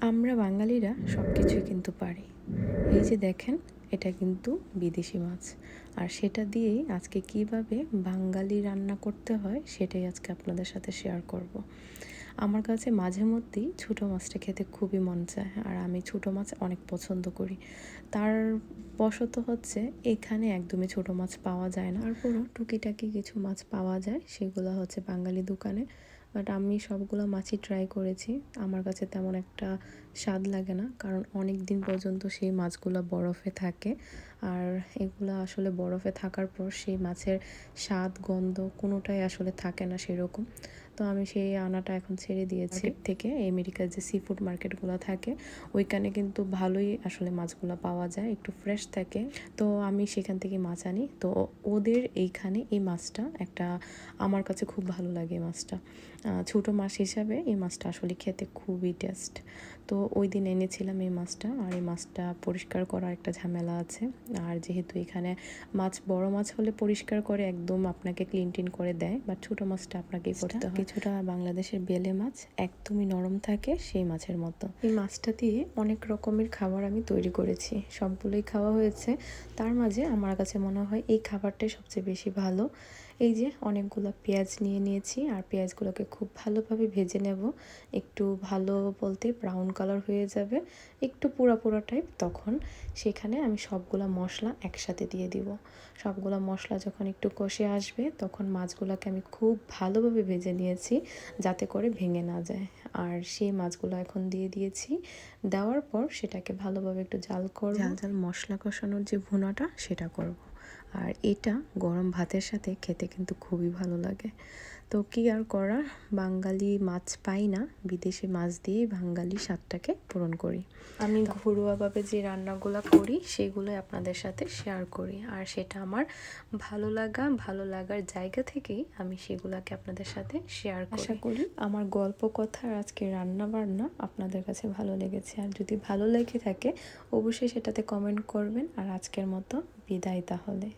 আমরা বাঙালিরা সব কিছুই কিন্তু পারি। এই যে দেখেন, এটা কিন্তু বিদেশি মাছ। আর সেটা দিয়েই আজকে কিভাবে বাঙালি রান্না করতে হয় সেটাই আজকে আপনাদের সাথে শেয়ার করব। আমার কাছে মাঝে মধ্যেই ছোটো মাছটা খেতে খুবই মন চায়, আর আমি ছোটো মাছ অনেক পছন্দ করি। তার বশত হচ্ছে এখানে একদমই ছোটো মাছ পাওয়া যায় না, তারপরও টুকিটাকি কিছু মাছ পাওয়া যায়, সেগুলো হচ্ছে বাঙালি দোকানে। বাট আমি সবগুলো মাছই ট্রাই করেছি, আমার কাছে তেমন একটা স্বাদ লাগে না, কারণ অনেক দিন পর্যন্ত সেই মাছগুলো বরফে থাকে। আর এগুলো আসলে বরফে থাকার পর সেই মাছের স্বাদ গন্ধ কোনোটাই আসলে থাকে না সেরকম। তো আমি সেই আনাটা এখন ছেড়ে দিয়েছি। থেকে আমেরিকার যে সি ফুড মার্কেটগুলো থাকে ওইখানে কিন্তু ভালোই আসলে মাছগুলো পাওয়া যায়, একটু ফ্রেশ থাকে। তো আমি সেখান থেকে মাছ আনি। তো ওদের এইখানে এই মাছটা একটা আমার কাছে খুব ভালো লাগে। মাছটা ছোটো মাছ হিসাবে এই মাছটা আসলে খেতে খুবই টেস্ট। তো ওই দিন এনেছিলাম এই মাছটা, আর এই মাছটা পরিষ্কার করার একটা ঝামেলা আছে। আর যেহেতু এখানে মাছ বড় মাছ হলে পরিষ্কার করে একদম আপনাকে ক্লিন টিন করে দেয়, বাট ছোটো মাছটা আপনাকেই করতে হয়। কিছুটা বাংলাদেশের বেলে মাছ একদমই নরম থাকে সেই মাছের মতো। এই মাছটা দিয়ে অনেক রকমের খাবার আমি তৈরি করেছি, সবগুলোই খাওয়া হয়েছে। তার মাঝে আমার কাছে মনে হয় এই খাবারটাই সবচেয়ে বেশি ভালো। এই যে অনেকগুলো পেঁয়াজ নিয়ে নিয়েছি, আর পেঁয়াজগুলোকে খুব ভালোভাবে ভেজে নেব। একটু ভালো বলতে ব্রাউন কালার হয়ে যাবে, একটু পোড়া পোড়া টাইপ, তখন সেখানে আমি সবগুলা মশলা একসাথে দিয়ে দিব। সবগুলা মশলা যখন একটু কষে আসবে তখন মাছগুলোকে আমি খুব ভালোভাবে ভেজে নিয়েছি যাতে করে ভেঙে না যায়। আর সেই মাছগুলো এখন দিয়ে দিয়েছি। দেওয়ার পর সেটাকে ভালোভাবে একটু জাল করব, ঝাল ঝাল মশলা কষানোর যে ভুনাটা সেটা করব। আর এটা গরম ভাতের সাথে খেতে কিন্তু খুবই ভালো লাগে। তো কি আর করার, বাঙালি মাছ পাই না, বিদেশি মাছ দিয়েই বাঙালি স্বাদটাকে পূরণ করি। আমি ঘরোয়াভাবে যে রান্নাগুলো করি সেগুলোই আপনাদের সাথে শেয়ার করি, আর সেটা আমার ভালো লাগার জায়গা থেকেই আমি সেগুলোকে আপনাদের সাথে শেয়ার করি। আশা করি আমার গল্প কথা আর আজকে রান্না বান্না আপনাদের কাছে ভালো লেগেছে। আর যদি ভালো লেগে থাকে অবশ্যই সেটাতে কমেন্ট করবেন। আর আজকের মতো বিদায় তাহলে।